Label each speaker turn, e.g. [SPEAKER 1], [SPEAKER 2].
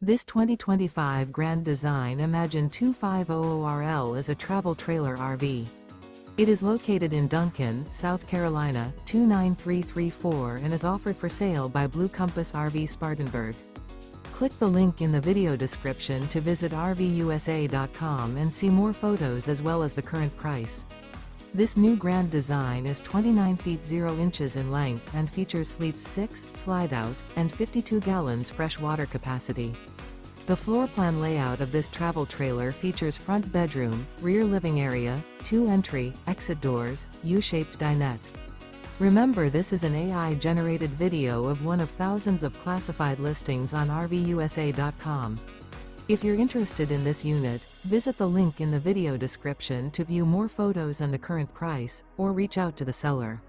[SPEAKER 1] This 2025 Grand Design Imagine 2500RL is a travel trailer RV. It is located in Duncan, South Carolina, 29334 and is offered for sale by Blue Compass RV Spartanburg. Click the link in the video description to visit RVUSA.com and see more photos as well as the current price. This new Grand Design is 29 feet 0 inches in length and features sleeps 6, slide-out, and 52 gallons fresh water capacity. The floor plan layout of this travel trailer features front bedroom, rear living area, 2 entry, exit doors, U-shaped dinette. Remember, this is an AI-generated video of one of thousands of classified listings on RVUSA.com. If you're interested in this unit, visit the link in the video description to view more photos and the current price, or reach out to the seller.